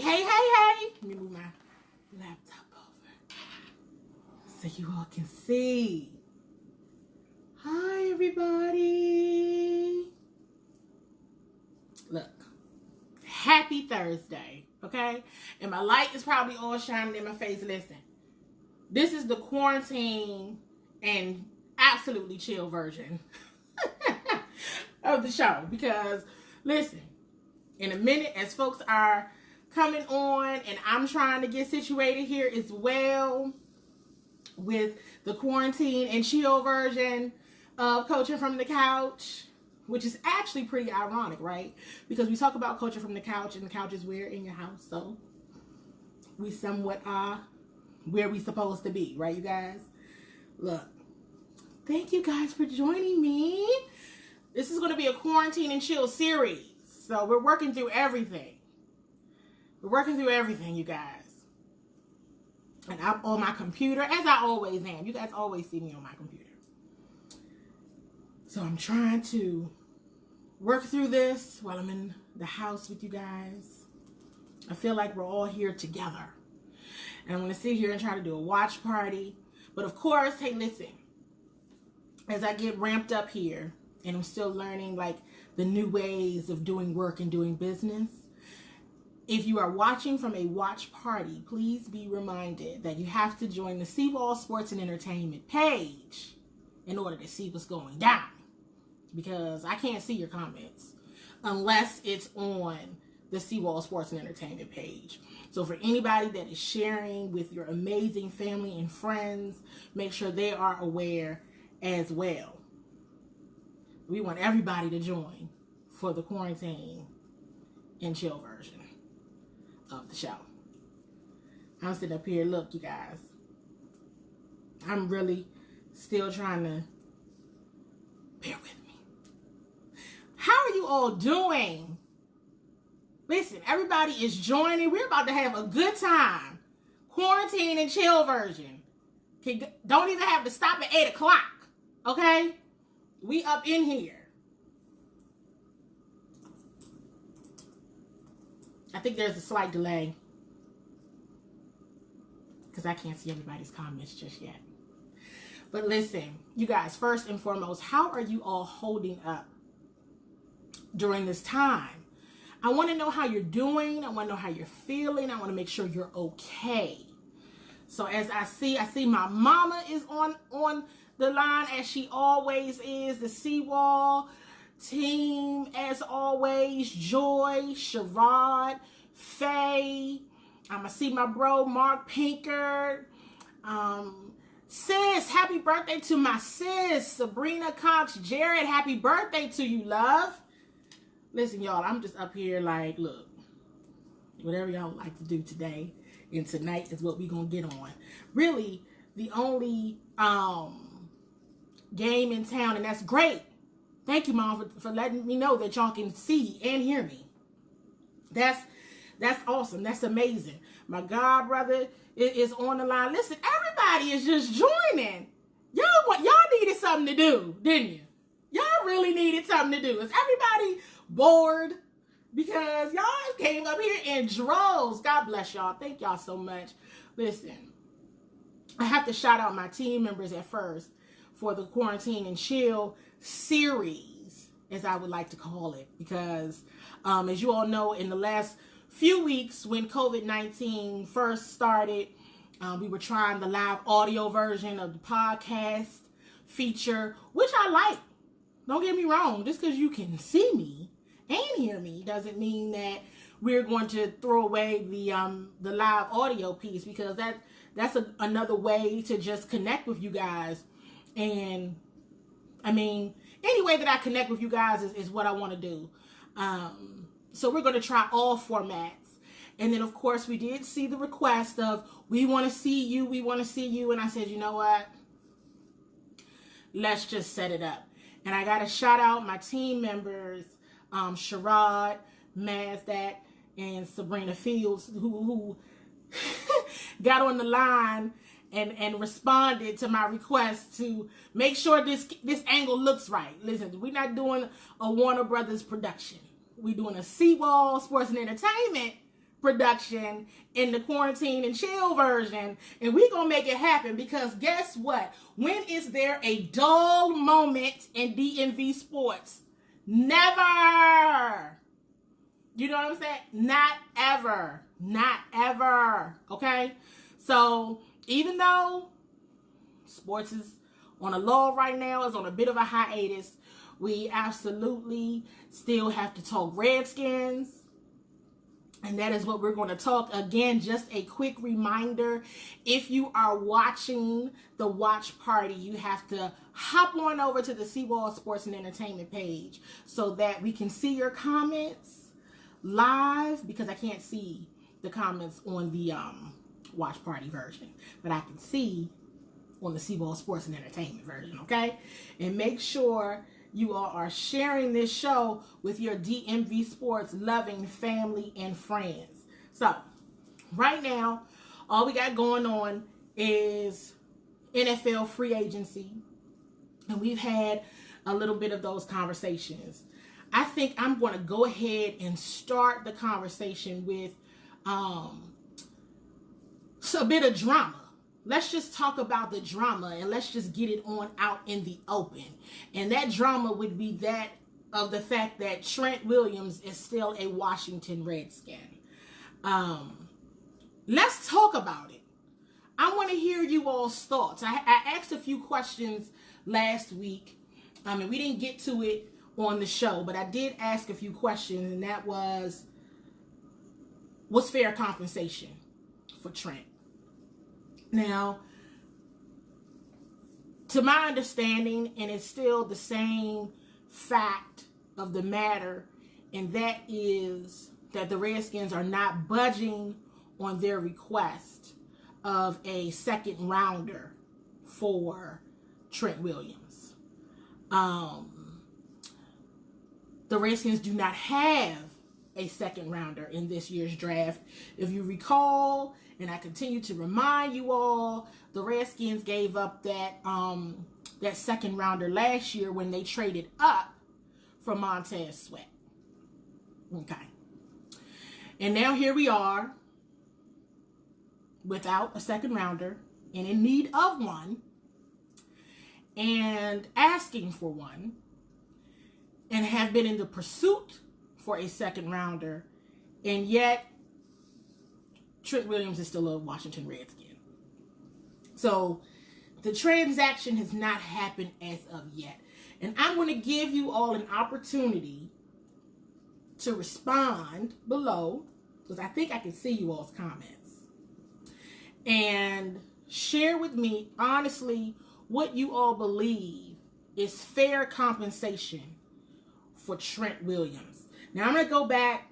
Hey. Let me move my laptop over so you all can see. Hi, everybody. Look, happy Thursday, okay? And my light is probably all shining in my face. Listen, this is the quarantine and absolutely chill version of the show because, listen, in a minute, as folks are coming on and I'm trying to get situated here as well with the quarantine and chill version of Coaching from the Couch, which is actually pretty ironic, right? Because we talk about coaching from the couch, and the couch is where in your house, so we somewhat are where we supposed to be, right, you guys? Look, thank you guys for joining me. This is going to be a quarantine and chill series, so we're working through everything. We're working through everything, you guys. And I'm on my computer, as I always am. You guys always see me on my computer. So I'm trying to work through this while I'm in the house with you guys. I feel like we're all here together. And I'm going to sit here and try to do a watch party. But of course, hey, listen. As I get ramped up here, and I'm still learning like the new ways of doing work and doing business. If you are watching from a watch party, please be reminded that you have to join the CWall Sports and Entertainment page in order to see what's going down. Because I can't see your comments unless it's on the CWall Sports and Entertainment page. So for anybody that is sharing with your amazing family and friends, make sure they are aware as well. We want everybody to join for the quarantine and chill version of the show. I'm sitting up here, look, you guys. I'm really still trying to bear with me. How are you all doing? Listen, everybody is joining. We're about to have a good time. Quarantine and chill version. Don't even have to stop at 8 o'clock. Okay? We up in here. I think there's a slight delay because I can't see everybody's comments just yet. But listen, you guys, first and foremost, how are you all holding up during this time? I want to know how you're doing. I want to know how you're feeling. I want to make sure you're okay. So as I see my mama is on the line as she always is. The CWall team as always. Joy, Sherrod, Faye. I'm going to see my bro Mark Pinkard. Sis, happy birthday to my sis. Sabrina Cox Jared, happy birthday to you, love. Listen, y'all, I'm just up here like, look, whatever y'all like to do today and tonight is what we gonna get on. Really, the only game in town, and that's great. Thank you, Mom, for letting me know that y'all can see and hear me. That's awesome. That's amazing. My god brother is on the line. Listen, everybody is just joining. Y'all needed something to do, didn't you? Y'all really needed something to do. Is everybody bored? Because y'all came up here in droves. God bless y'all. Thank y'all so much. Listen, I have to shout out my team members at first for the Quarantine and Chill series, as I would like to call it. Because as you all know, in the last few weeks when COVID-19 first started, we were trying the live audio version of the podcast feature, which I like. Don't get me wrong. Just because you can see me and hear me doesn't mean that we're going to throw away the live audio piece, because that's another way to just connect with you guys. And I mean, any way that I connect with you guys is what I want to do. So we're going to try all formats. And then, of course, we did see the request of, we want to see you, we want to see you. And I said, you know what? Let's just set it up. And I got to shout out my team members, Sherrod, Mazdak, and Sabrina Fields, who got on the line and responded to my request to make sure this angle looks right. Listen, we're not doing a Warner Brothers production. We're doing a CWall Sports and Entertainment production in the quarantine and chill version, and we gonna make it happen, because guess what? When is there a dull moment in DMV sports? Never. You know what I'm saying? Not ever. Not ever. Okay? So even though sports is on a lull right now, is on a bit of a hiatus, we absolutely still have to talk Redskins. And that is what we're going to talk. Again, just a quick reminder, if you are watching the watch party, you have to hop on over to the CWall Sports and Entertainment page so that we can see your comments live, because I can't see the comments on the watch party version, but I can see on the CWall Sports and Entertainment version, okay? And make sure you all are sharing this show with your DMV sports loving family and friends. So, right now, all we got going on is NFL free agency. And we've had a little bit of those conversations. I think I'm going to go ahead and start the conversation with a bit of drama. Let's just talk about the drama, and let's just get it on out in the open. And that drama would be that of the fact that Trent Williams is still a Washington Redskin. Let's talk about it. I want to hear you all's thoughts. I asked a few questions last week. And we didn't get to it on the show, but I did ask a few questions, and that was, what's fair compensation for Trent? Now, to my understanding, and it's still the same fact of the matter, and that is that the Redskins are not budging on their request of a second rounder for Trent Williams. The Redskins do not have a second rounder in this year's draft. If you recall, and I continue to remind you all, the Redskins gave up that second rounder last year when they traded up for Montez Sweat. Okay. And now here we are without a second rounder and in need of one and asking for one, and have been in the pursuit for a second rounder, and yet Trent Williams is still a Washington Redskin. So the transaction has not happened as of yet. And I'm going to give you all an opportunity to respond below, because I think I can see you all's comments, and share with me honestly what you all believe is fair compensation for Trent Williams. Now I'm going to go back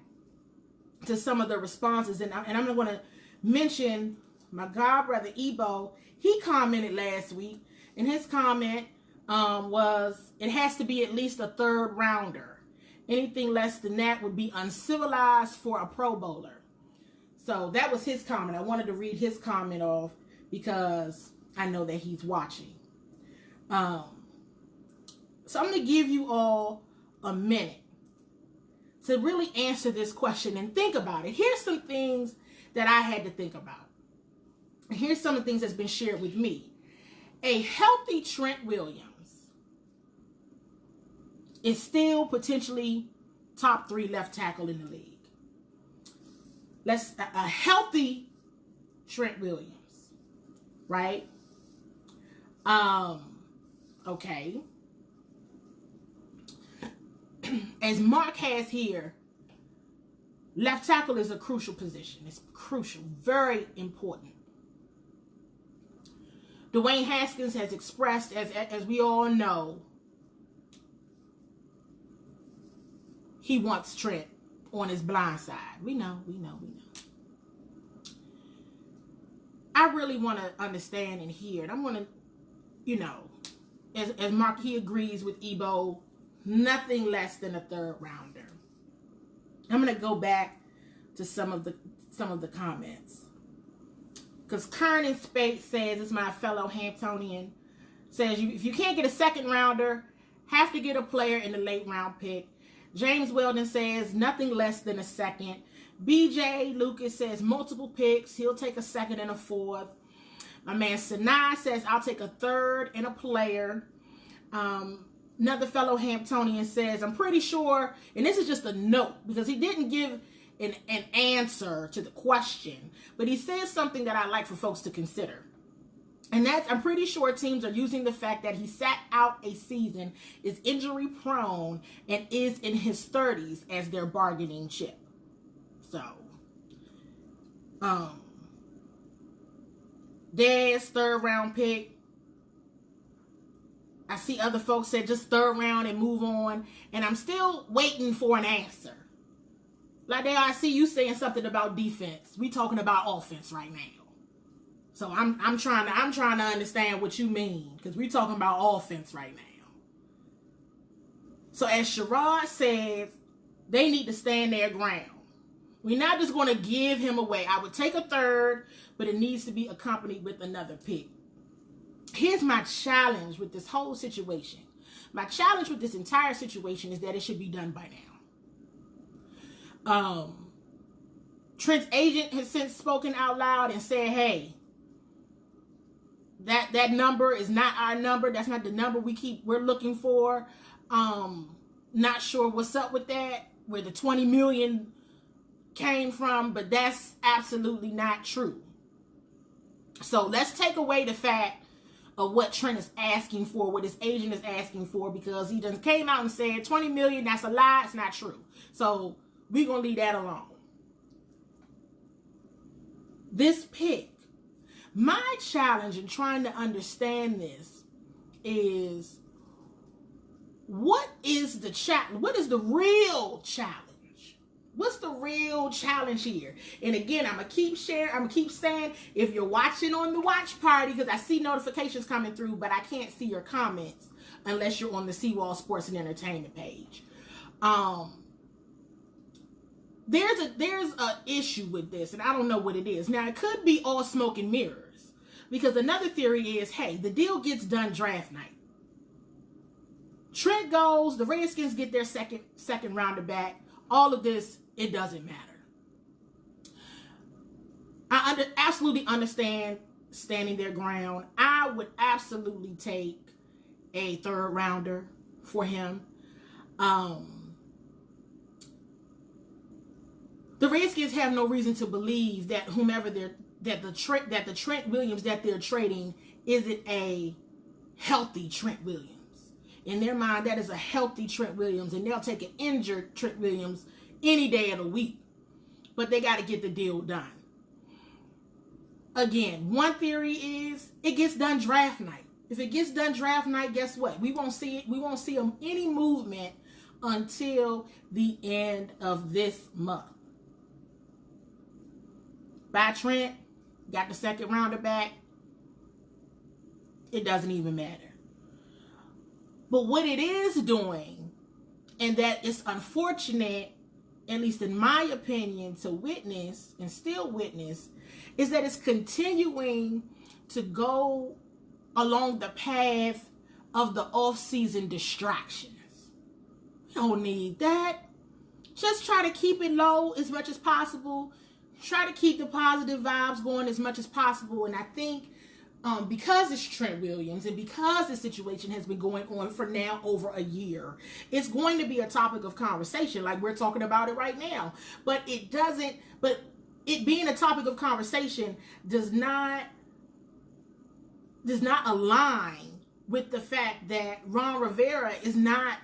to some of the responses, and I'm going to mention my god brother Ebo. He commented last week, and his comment was, it has to be at least a third rounder. Anything less than that would be uncivilized for a Pro Bowler. So that was his comment. I wanted to read his comment off because I know that he's watching. So I'm going to give you all a minute to really answer this question and think about it. Here's some things that I had to think about. Here's some of the things that's been shared with me. A healthy Trent Williams is still potentially top 3 left tackle in the league. A healthy Trent Williams, right? Okay. As Mark has here, left tackle is a crucial position. It's crucial, very important. Dwayne Haskins has expressed, as we all know, he wants Trent on his blind side. We know. I really want to understand and hear, and I'm going to, as Mark, he agrees with Ebo, nothing less than a third rounder. I'm going to go back to some of the comments. Because Kern Spate says, it's my fellow Hamptonian, says, if you can't get a second rounder, have to get a player in the late round pick. James Weldon says, nothing less than a second. BJ Lucas says multiple picks. He'll take a second and a fourth. My man Sinai says I'll take a third and a player. Another fellow Hamptonian says I'm pretty sure, and this is just a note because he didn't give an answer to the question, but he says something that I like for folks to consider. And that's, I'm pretty sure teams are using the fact that he sat out a season, is injury prone, and is in his 30s as their bargaining chip. So, Dez, third round pick. I see other folks say just third round and move on. And I'm still waiting for an answer. Like I see you saying something about defense. We talking about offense right now. So I'm trying to understand what you mean, because we're talking about offense right now. So as Sherrod says, they need to stand their ground. We're not just going to give him away. I would take a third, but it needs to be accompanied with another pick. Here's my challenge with this whole situation. My challenge with this entire situation is that it should be done by now. Trent's agent has since spoken out loud and said, hey, that number is not our number. That's not the number we're looking for. Not sure what's up with that, where the 20 million came from, but that's absolutely not true. So let's take away the fact of what Trent is asking for, what his agent is asking for, because he just came out and said 20 million, that's a lie, it's not true. So we're going to leave that alone. This pick, my challenge in trying to understand this is, what is the real challenge? What's the real challenge here? And again, I'm going to keep saying, if you're watching on the watch party, because I see notifications coming through, but I can't see your comments unless you're on the CWall Sports and Entertainment page. There's a issue with this, and I don't know what it is. Now, it could be all smoke and mirrors, because another theory is, hey, the deal gets done draft night. Trent goes, the Redskins get their second rounder back. All of this, it doesn't matter. I absolutely understand standing their ground. I would absolutely take a third rounder for him. The Redskins have no reason to believe that the Trent Williams that they're trading isn't a healthy Trent Williams. In their mind, that is a healthy Trent Williams, and they'll take an injured Trent Williams any day of the week. But they got to get the deal done. Again, one theory is it gets done draft night. If it gets done draft night, guess what? We won't see any movement until the end of this month. By Trent, got the second rounder back. It doesn't even matter. But what it is doing, and that is unfortunate, at least in my opinion, to witness and still witness, is that it's continuing to go along the path of the off-season distractions. We don't need that. Just try to keep it low as much as possible. Try to keep the positive vibes going as much as possible. And I think because it's Trent Williams and because the situation has been going on for now over a year, it's going to be a topic of conversation, like we're talking about it right now. But it being a topic of conversation does not align with the fact that Ron Rivera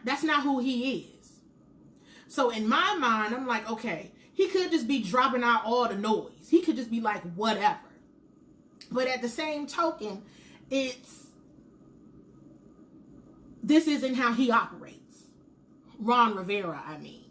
that's not who he is. So in my mind, I'm like, okay, he could just be dropping out all the noise. He could just be like, whatever. But at the same token, this isn't how he operates. Ron Rivera, I mean.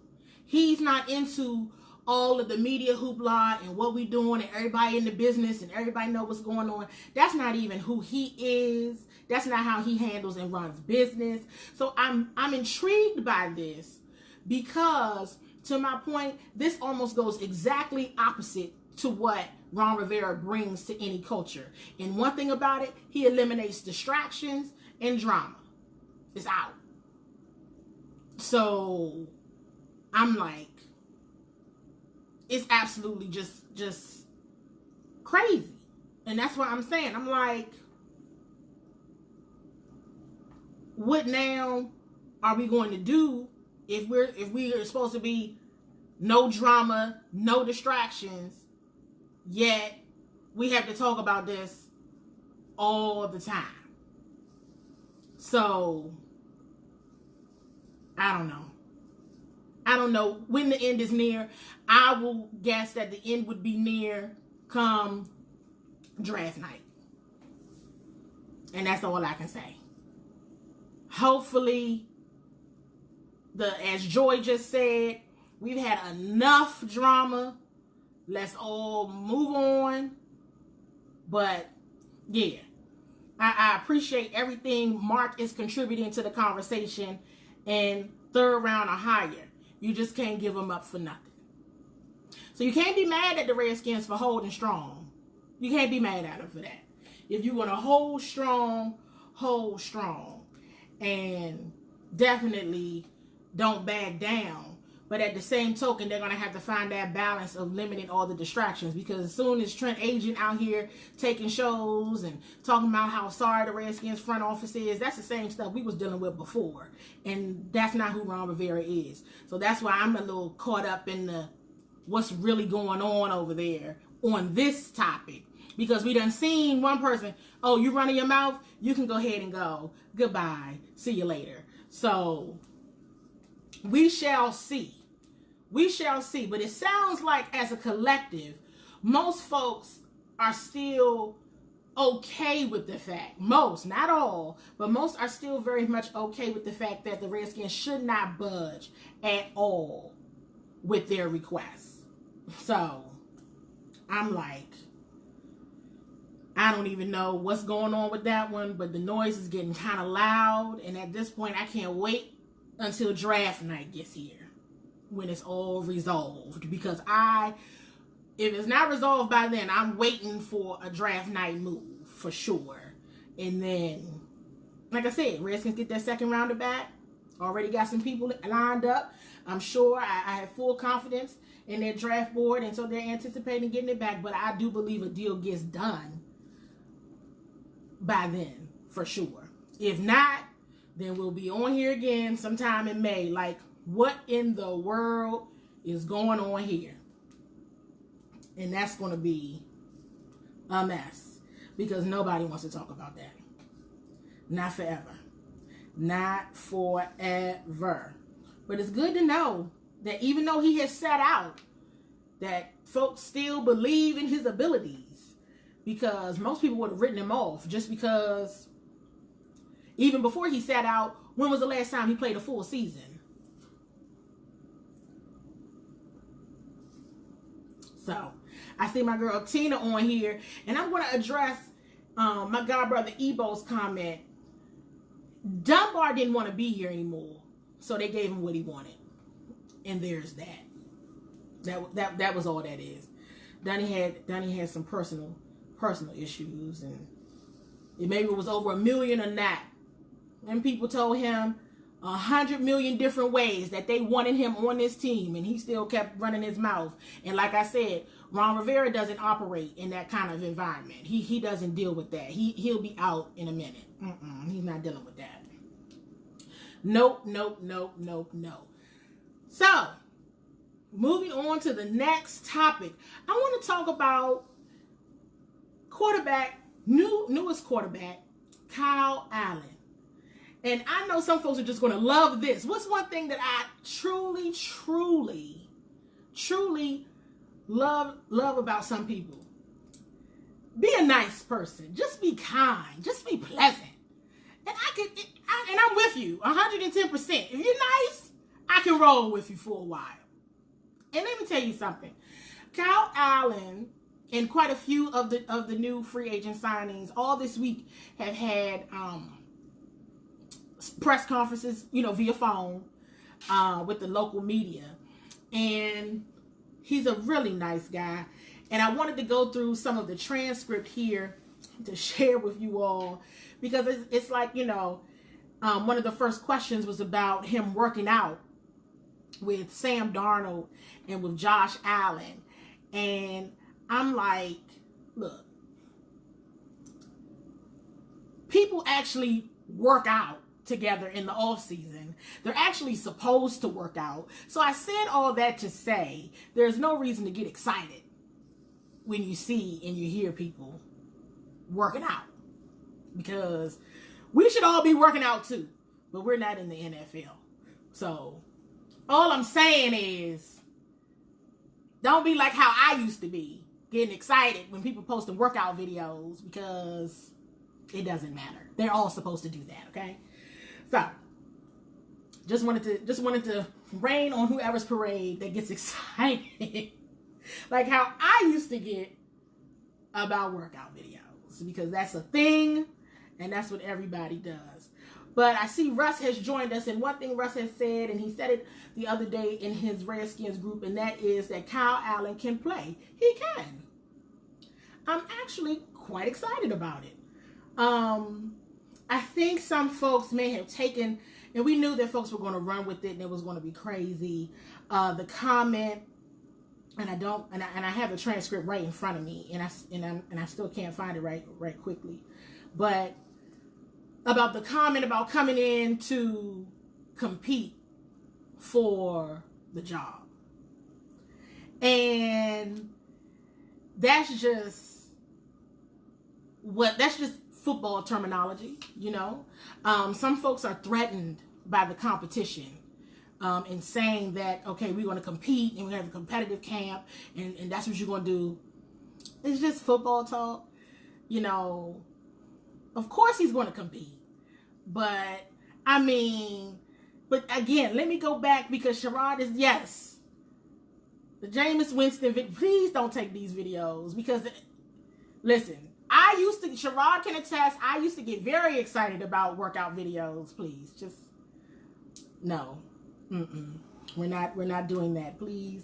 He's not into all of the media hoopla and what we doing and everybody in the business and everybody know what's going on. That's not even who he is. That's not how he handles and runs business. So I'm intrigued by this because, to my point, this almost goes exactly opposite to what Ron Rivera brings to any culture. And one thing about it, he eliminates distractions and drama. It's out. So I'm like, it's absolutely just crazy. And that's what I'm saying. I'm like, what now are we going to do if we are supposed to be no drama, no distractions, yet we have to talk about this all the time? So I don't know when the end is near. I will guess that the end would be near come draft night. And that's all I can say. Hopefully, as Joy just said, we've had enough drama. Let's all move on. But yeah, I appreciate everything Mark is contributing to the conversation. And third round or higher, you just can't give them up for nothing. So you can't be mad at the Redskins for holding strong. You can't be mad at them for that. If you want to hold strong, hold strong. And definitely don't back down. But at the same token, they're going to have to find that balance of limiting all the distractions. Because as soon as Trent Agent out here taking shows and talking about how sorry the Redskins front office is, that's the same stuff we was dealing with before. And that's not who Ron Rivera is. So that's why I'm a little caught up in the what's really going on over there on this topic. Because we done seen one person, oh, you running your mouth? You can go ahead and go. Goodbye. See you later. So we shall see. We shall see. But it sounds like as a collective, most folks are still okay with the fact. Most, not all, but most are still very much okay with the fact that the Redskins should not budge at all with their requests. So I'm like, I don't even know what's going on with that one, but the noise is getting kind of loud. And at this point, I can't wait until draft night gets here when it's all resolved. Because if it's not resolved by then, I'm waiting for a draft night move for sure. And then, like I said, Redskins get that second rounder back. Already got some people lined up. I'm sure I have full confidence in their draft board, and so they're anticipating getting it back. But I do believe a deal gets done by then, for sure. If not, then we'll be on here again sometime in May. Like, what in the world is going on here? And that's going to be a mess, because nobody wants to talk about that. Not forever. Not forever. But it's good to know that even though he has set out, that folks still believe in his abilities. Because most people would have written him off just because even before he sat out, when was the last time he played a full season? So, I see my girl Tina on here, and I'm going to address my godbrother Ebo's comment. Dunbar didn't want to be here anymore, so they gave him what he wanted. And there's that. That was all that is. Donnie had some personal issues, and maybe it was over $1 million or not. And people told him 100 million different ways that they wanted him on this team, and he still kept running his mouth. And like I said, Ron Rivera doesn't operate in that kind of environment. He doesn't deal with that. He'll be out in a minute. He's not dealing with that. Nope. So, moving on to the next topic, I want to talk about newest quarterback, Kyle Allen. And I know some folks are just going to love this. What's one thing that I truly love about some people? Be a nice person. Just be kind. Just be pleasant. And I'm with you 110%. If you're nice, I can roll with you for a while. And let me tell you something. Kyle Allen and quite a few of the new free agent signings all this week have had press conferences, via phone with the local media. And he's a really nice guy. And I wanted to go through some of the transcript here to share with you all, because it's like, one of the first questions was about him working out with Sam Darnold and with Josh Allen. And I'm like, look, people actually work out together in the off season. They're actually supposed to work out. So I said all that to say there's no reason to get excited when you see and you hear people working out, because we should all be working out too, but we're not in the NFL. So all I'm saying is, don't be like how I used to be, getting excited when people posting workout videos, because it doesn't matter. They're all supposed to do that, okay? So just wanted to rain on whoever's parade that gets excited like how I used to get about workout videos, because that's a thing and that's what everybody does. But I see Russ has joined us, and one thing Russ has said, and he said it the other day in his Redskins group, and that is that Kyle Allen can play. He can. I'm actually quite excited about it. I think some folks may have taken, and we knew that folks were going to run with it and it was going to be crazy. The comment, and I have the transcript right in front of me, and I still can't find it right quickly, but about the comment about coming in to compete for the job. And that's just football terminology, you know. Some folks are threatened by the competition and saying that, okay, we're going to compete and we have a competitive camp and that's what you're going to do. It's just football talk, you know. Of course he's going to compete. But, I mean, but again, let me go back, because Sherrod is, yes, the Jameis Winston, please don't take these videos, because, listen, Sherrod can attest, I used to get very excited about workout videos. Please, just, no. We're not doing that, please.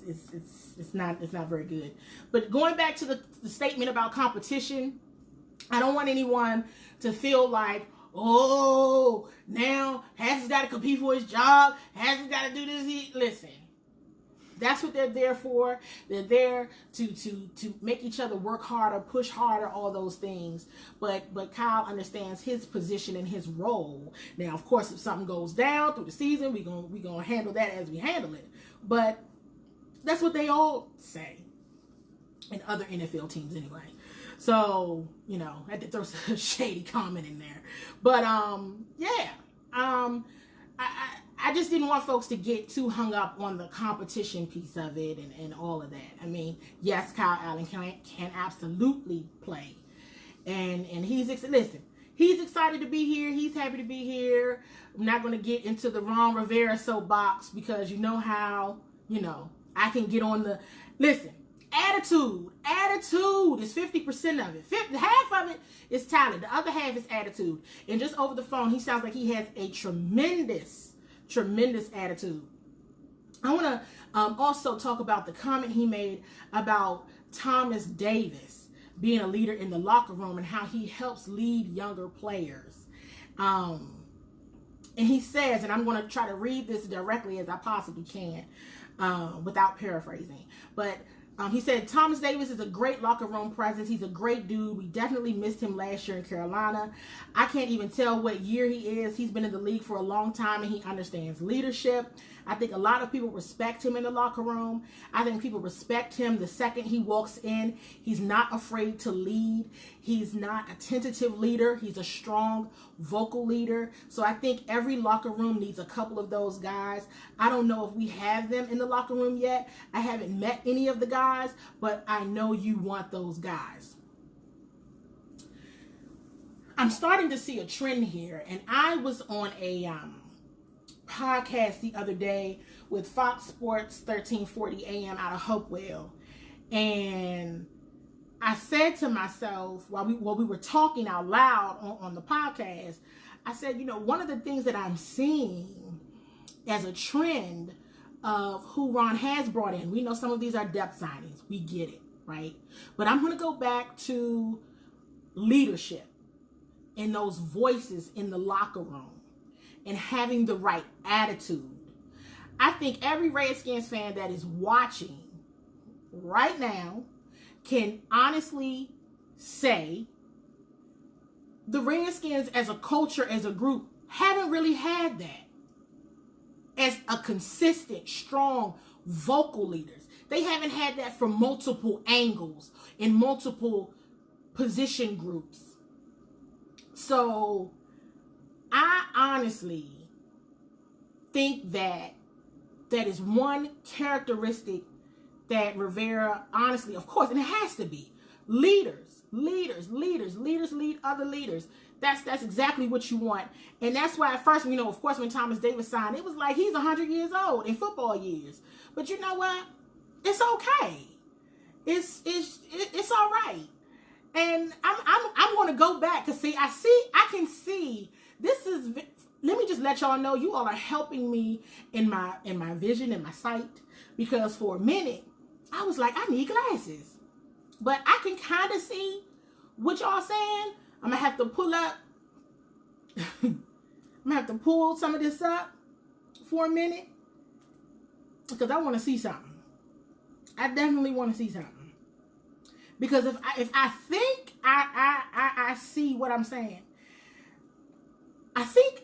It's not very good. But going back to the statement about competition, I don't want anyone to feel like, oh, now Haskins got to compete for his job. Haskins got to do this. Listen, that's what they're there for. They're there to make each other work harder, push harder, all those things. But Kyle understands his position and his role. Now, of course, if something goes down through the season, we gonna handle that as we handle it. But that's what they all say in other NFL teams anyway. So, you know, I had to throw a shady comment in there. But, yeah. I just didn't want folks to get too hung up on the competition piece of it and all of that. I mean, yes, Kyle Allen can absolutely play. And he's excited to be here. He's happy to be here. I'm not going to get into the Ron Rivera soapbox, because you know how, you know, I can get on the, listen, attitude is 50% of it. Half of it is talent. The other half is attitude. And just over the phone, he sounds like he has a tremendous attitude. I want to also talk about the comment he made about Thomas Davis being a leader in the locker room and how he helps lead younger players. And he says, and I'm going to try to read this directly as I possibly can without paraphrasing, but he said, Thomas Davis is a great locker room presence. He's a great dude. We definitely missed him last year in Carolina. I can't even tell what year he is. He's been in the league for a long time, and he understands leadership. I think a lot of people respect him in the locker room. I think people respect him the second he walks in. He's not afraid to lead. He's not a tentative leader. He's a strong vocal leader. So I think every locker room needs a couple of those guys. I don't know if we have them in the locker room yet. I haven't met any of the guys, but I know you want those guys. I'm starting to see a trend here, and I was on a podcast the other day with Fox Sports 1340 AM out of Hopewell, and I said to myself while we were talking out loud on the podcast, I said, you know, one of the things that I'm seeing as a trend of who Ron has brought in, we know some of these are depth signings, we get it, right? But I'm going to go back to leadership and those voices in the locker room and having the right attitude. I think every Redskins fan that is watching right now can honestly say the Redskins as a culture, as a group, haven't really had that as a consistent, strong vocal leaders. They haven't had that from multiple angles in multiple position groups. So I honestly think that is one characteristic that Rivera, honestly, of course, and it has to be, leaders lead other leaders. That's exactly what you want. And that's why at first, of course, when Thomas Davis signed, it was like he's 100 years old in football years. But you know what? It's okay. It's all right. And I'm going to go back because I can see this is. Let me just let y'all know, you all are helping me in my vision, in my sight, because for a minute I was like, I need glasses, but I can kind of see what y'all saying. I'm gonna have to pull up. I'm gonna have to pull some of this up for a minute because I want to see something. I definitely want to see something, because if I think I see what I'm saying. I think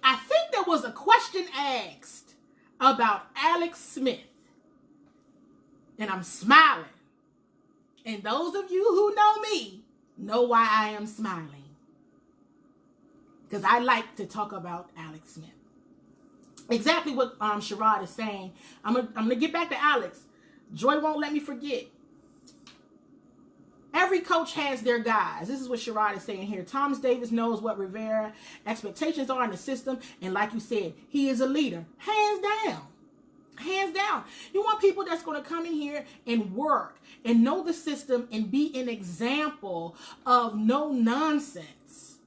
there was a question asked about Alex Smith, and I'm smiling. And those of you who know me know why I am smiling, because I like to talk about Alex Smith. Exactly what Sherrod is saying. I'm gonna get back to Alex. Joy won't let me forget. Every coach has their guys. This is what Sherrod is saying here. Thomas Davis knows what Rivera expectations are in the system. And like you said, he is a leader. Hands down. Hands down. You want people that's going to come in here and work and know the system and be an example of no nonsense.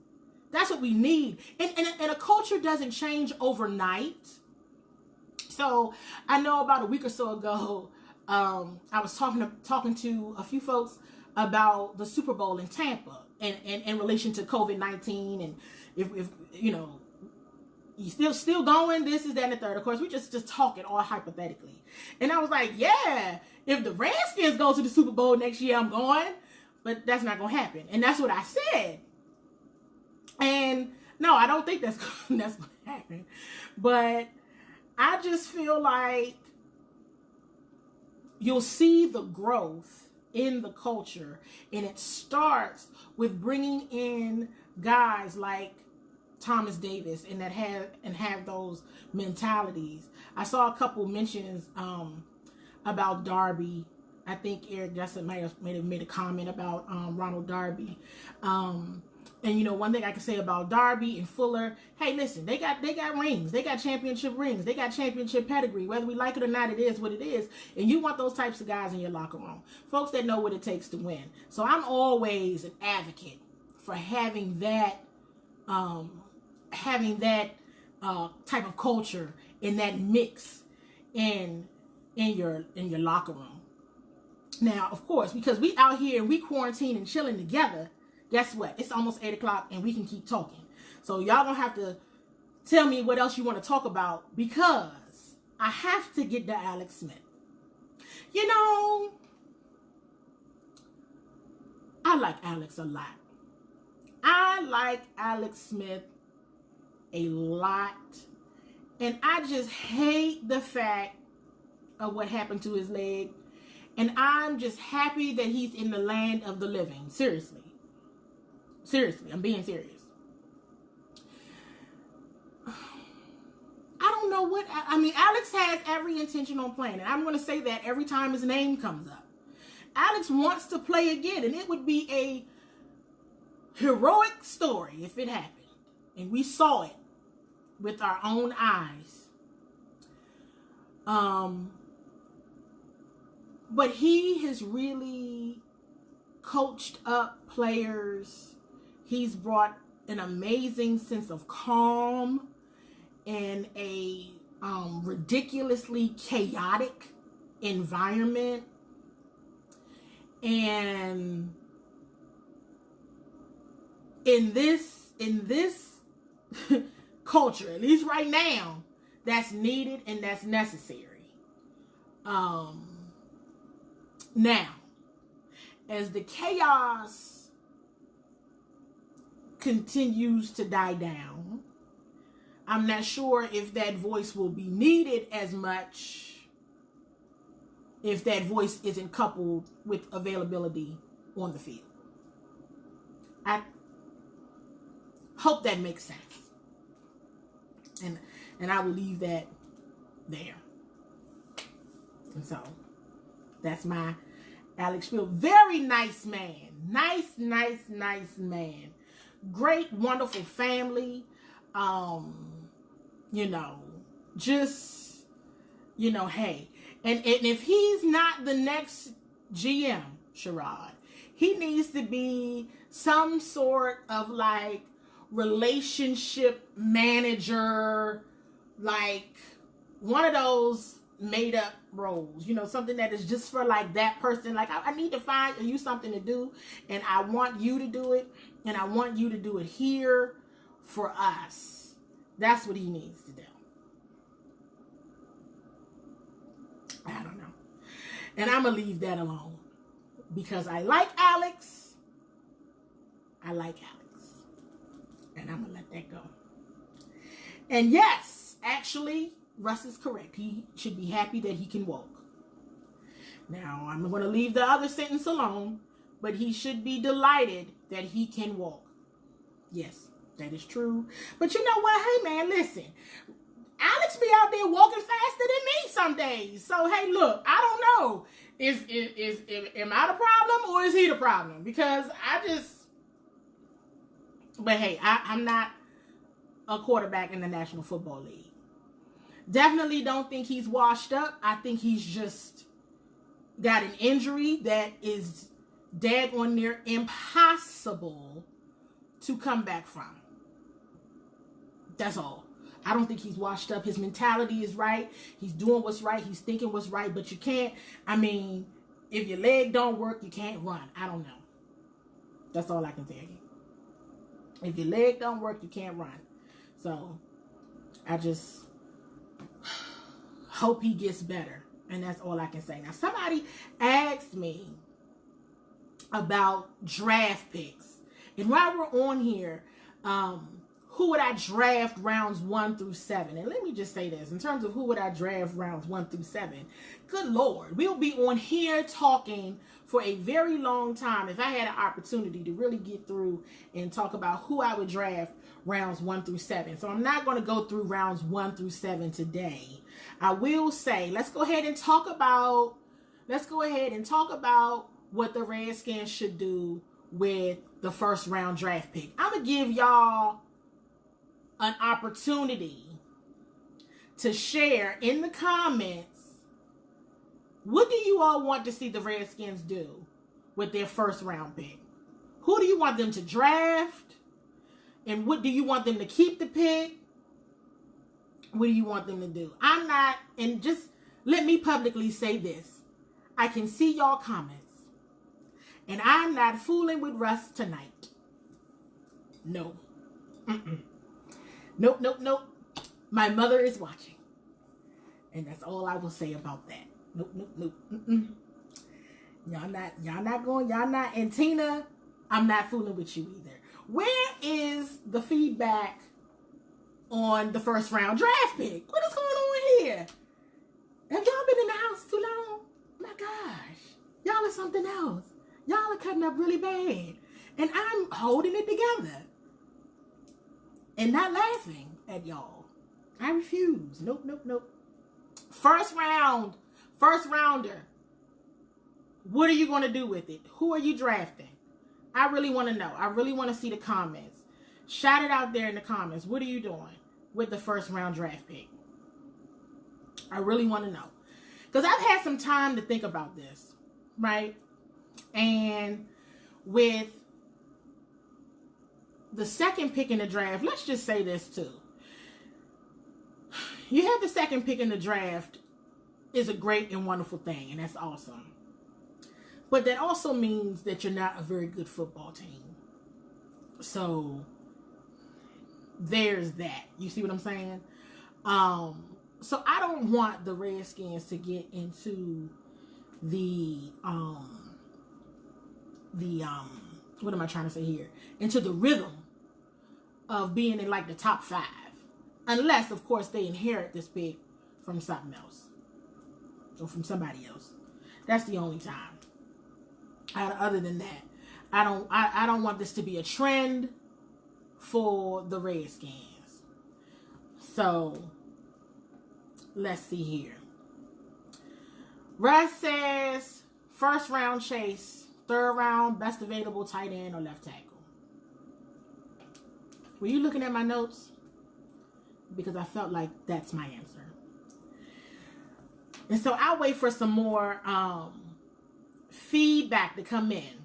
That's what we need. And a culture doesn't change overnight. So I know about a week or so ago, I was talking to a few folks about the Super Bowl in Tampa and in relation to COVID-19, and if you still going, this is that and the third. Of course, we just talking all hypothetically. And I was like, yeah, if the Redskins go to the Super Bowl next year, I'm going, but that's not gonna happen. And that's what I said. And no, I don't think that's gonna happen. But I just feel like you'll see the growth in the culture, and it starts with bringing in guys like Thomas Davis and have those mentalities. I saw a couple mentions about Darby. I think Eric Justin might have made a comment about Ronald Darby. And one thing I can say about Darby and Fuller, hey, listen, they got rings. They got championship rings. They got championship pedigree. Whether we like it or not, it is what it is. And you want those types of guys in your locker room. Folks that know what it takes to win. So I'm always an advocate for having that type of culture and that mix in your locker room. Now, of course, because we out here and we quarantine and chilling together, guess what? It's almost 8 o'clock and we can keep talking. So y'all don't have to tell me what else you want to talk about, because I have to get to Alex Smith. I like Alex a lot. I like Alex Smith a lot. And I just hate the fact of what happened to his leg. And I'm just happy that he's in the land of the living. Seriously, I'm being serious. I don't know what, Alex has every intention on playing. And I'm going to say that every time his name comes up. Alex wants to play again, and it would be a heroic story if it happened. And we saw it with our own eyes. But he has really coached up players. He's brought an amazing sense of calm in a ridiculously chaotic environment. And in this culture, at least right now, that's needed and that's necessary. Now, as the chaos continues to die down, I'm not sure if that voice will be needed as much if that voice isn't coupled with availability on the field. I hope that makes sense. And I will leave that there. And so that's my Alex Spiel. Very nice man. Nice man. Great, wonderful family. Hey. And if he's not the next GM, Sherrod, he needs to be some sort of like relationship manager, like one of those made up roles, something that is just for like that person. Like I need to find you something to do, and I want you to do it, and I want you to do it here for us. That's what he needs to do. I don't know. And I'm going to leave that alone because I like Alex. And I'm going to let that go. And yes, actually, Russ is correct. He should be happy that he can walk. Now, I'm going to leave the other sentence alone, but he should be delighted that he can walk. Yes, that is true. But you know what? Hey, man, listen. Alex be out there walking faster than me some days. So, hey, look, I don't know. Am I the problem or is he the problem? Because but hey, I'm not a quarterback in the National Football League. Definitely don't think he's washed up. I think he's just got an injury that is daggone near impossible to come back from. That's all. I don't think he's washed up. His mentality is right. He's doing what's right. He's thinking what's right. But you can't, if your leg don't work, you can't run. I don't know. That's all I can tell you. If your leg don't work, you can't run. So, I just hope he gets better. And that's all I can say. Now, somebody asked me about draft picks. And while we're on here, who would I draft rounds 1 through 7? And let me just say this. In terms of who would I draft rounds 1 through 7, good Lord, we'll be on here talking for a very long time if I had an opportunity to really get through and talk about who I would draft rounds 1 through 7. So I'm not going to go through rounds 1 through 7 today. I will say, let's go ahead and talk about what the Redskins should do with the first round draft pick. I'm going to give y'all an opportunity to share in the comments, what do you all want to see the Redskins do with their first round pick? Who do you want them to draft? And what do you want them to keep the pick? What do you want them to do? And just let me publicly say this. I can see y'all comments. And I'm not fooling with Russ tonight. No. Nope. My mother is watching. And that's all I will say about that. Nope. Y'all not, and Tina, I'm not fooling with you either. Where is the feedback on the first round draft pick? What is going on here? Have y'all been in the house too long? My gosh. Y'all are something else. Y'all are cutting up really bad. And I'm holding it together. And not laughing at y'all. I refuse. Nope. First rounder. What are you going to do with it? Who are you drafting? I really want to know. I really want to see the comments. Shout it out there in the comments. What are you doing with the first round draft pick? I really want to know. Because I've had some time to think about this. Right? And with the second pick in the draft, let's just say this too. You have the second pick in the draft is a great and wonderful thing, and that's awesome. But that also means that you're not a very good football team. So there's that. You see what I'm saying? So I don't want the Redskins to get into the what am I trying to say here? Into the rhythm of being in like the top 5. Unless, of course, they inherit this pick from something else. Or from somebody else. That's the only time. Other than that, I don't want this to be a trend for the Redskins. So, let's see here. Russ says, first round Chase, third round, best available tight end or left tackle. Were you looking at my notes? Because I felt like that's my answer. And so I'll wait for some more feedback to come in.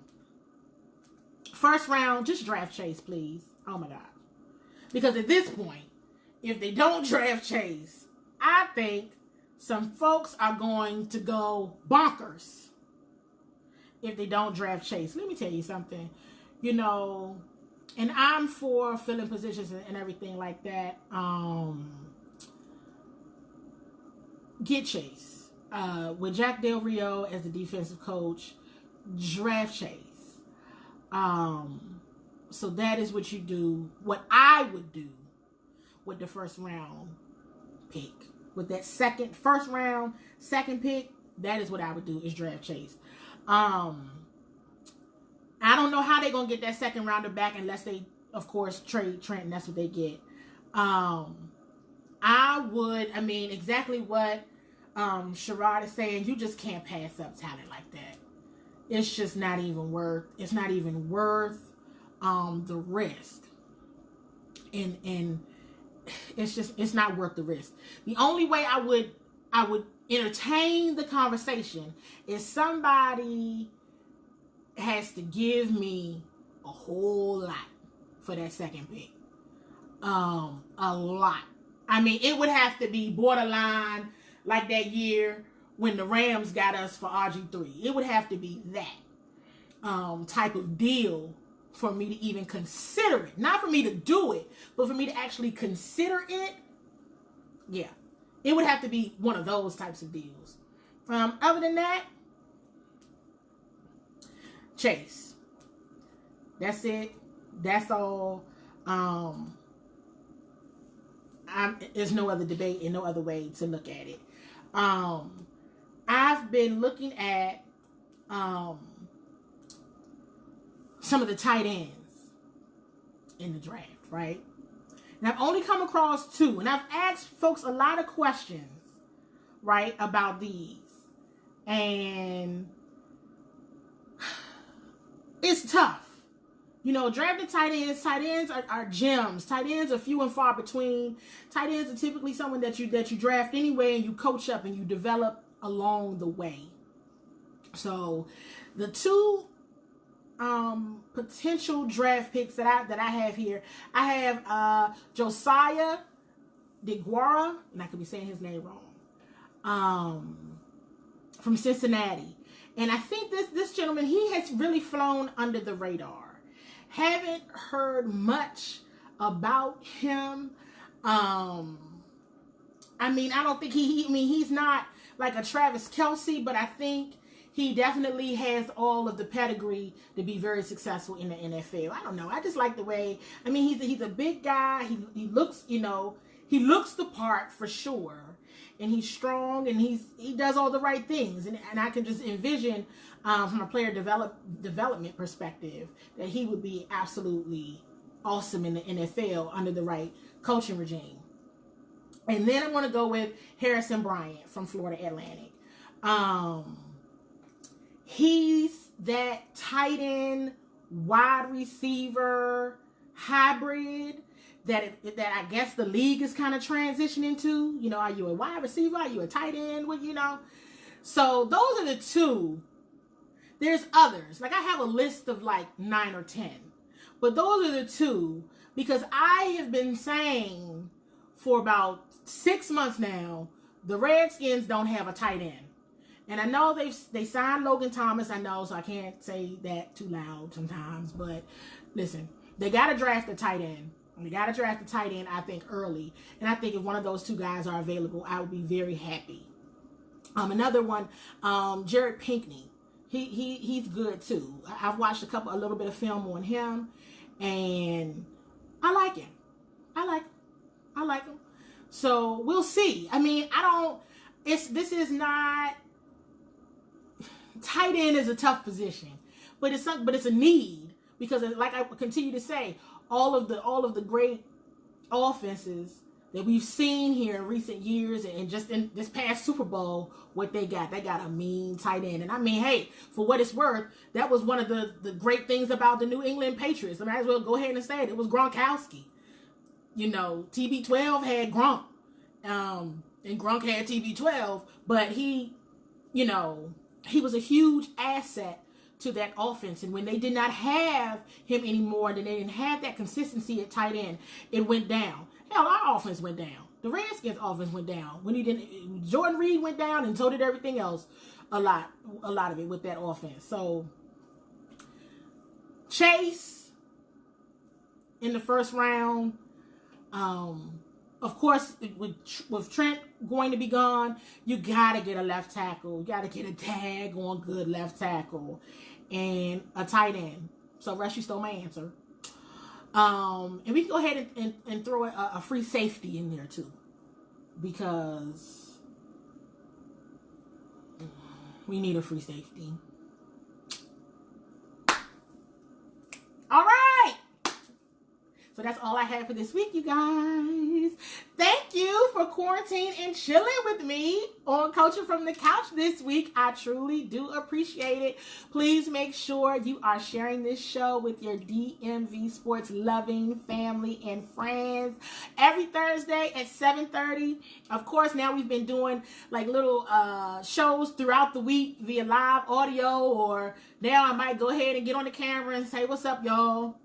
First round, just draft Chase, please. Oh my God. Because at this point, if they don't draft Chase, I think some folks are going to go bonkers if they don't draft Chase. Let me tell you something. You know, and I'm for filling positions and everything like that. Get Chase. With Jack Del Rio as the defensive coach, draft Chase. So that is what you do. What I would do with the first round pick. With that first round, second pick, that is what I would do, is draft Chase. I don't know how they're going to get that second rounder back unless they, of course, trade Trent, and that's what they get. Exactly what Sherrod is saying, you just can't pass up talent like that. It's just not even worth the risk. And it's not worth the risk. The only way I would entertain the conversation is somebody has to give me a whole lot for that second pick. A lot. I mean, it would have to be borderline like that year when the Rams got us for RG3. It would have to be that type of deal for me to even consider it. Not for me to do it, but for me to actually consider it. Yeah. It would have to be one of those types of deals. Other than that, Chase. That's it. That's all. There's no other debate and no other way to look at it. I've been looking at some of the tight ends in the draft, right? And I've only come across 2, and I've asked folks a lot of questions, right, about these. And it's tough. You know, drafting tight ends are gems. Tight ends are few and far between. Tight ends are typically someone that you draft anyway, and you coach up and you develop along the way. So the 2 potential draft picks that I have here, I have Josiah DeGuara, and I could be saying his name wrong, from Cincinnati. And I think this gentleman, he has really flown under the radar. Haven't heard much about him. I don't think he's not like a Travis Kelce, but I think he definitely has all of the pedigree to be very successful in the NFL. I don't know. I just like the way, he's a big guy. He looks, he looks the part for sure. And he's strong, and he does all the right things. And I can just envision, from a player development perspective, that he would be absolutely awesome in the NFL under the right coaching regime. And then I'm going to go with Harrison Bryant from Florida Atlantic. He's that tight end, wide receiver hybrid that I guess the league is kind of transitioning to. You know, are you a wide receiver? Are you a tight end? So those are the 2. There's others. Like, I have a list of like 9 or 10. But those are the 2, because I have been saying for about 6 months now, the Redskins don't have a tight end. And I know they signed Logan Thomas, I know, so I can't say that too loud sometimes. But listen, they got to draft a tight end. They got to draft a tight end, I think, early. And I think if one of those 2 guys are available, I would be very happy. Another one, Jared Pinkney. He's good too. I've watched a little bit of film on him, and I like him. I like him. So we'll see. I mean, this is not, tight end is a tough position, but it's a need, because like I continue to say, all of the great offenses that we've seen here in recent years, and just in this past Super Bowl, what they got a mean tight end. And I mean, hey, for what it's worth, that was one of the great things about the New England Patriots. I might as well go ahead and say it. It was Gronkowski. You know, TB12 had Gronk, and Gronk had TB12, but he was a huge asset to that offense. And when they did not have him anymore, then they didn't have that consistency at tight end, it went down. Hell, our offense went down. The Redskins offense went down. Jordan Reed went down, and so did everything else. A lot of it with that offense. So Chase in the first round. Of course, with Trent going to be gone, you gotta get a left tackle. You gotta get a daggone good left tackle and a tight end. So, Rush, you stole my answer. And we can go ahead and throw a free safety in there too, because we need a free safety. All right. So that's all I have for this week, you guys. Thank you for quarantining and chilling with me on Coaching from the Couch this week. I truly do appreciate it. Please make sure you are sharing this show with your DMV sports loving family and friends every Thursday at 7:30. Of course, now we've been doing like little shows throughout the week via live audio, or now I might go ahead and get on the camera and say, "What's up, y'all?"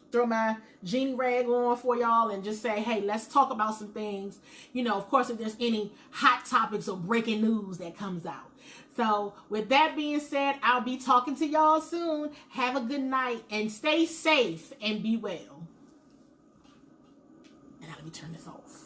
Throw my genie rag on for y'all and just say, hey, let's talk about some things. You know, of course, if there's any hot topics or breaking news that comes out. So with that being said, I'll be talking to y'all soon. Have a good night and stay safe and be well. And now let me turn this off.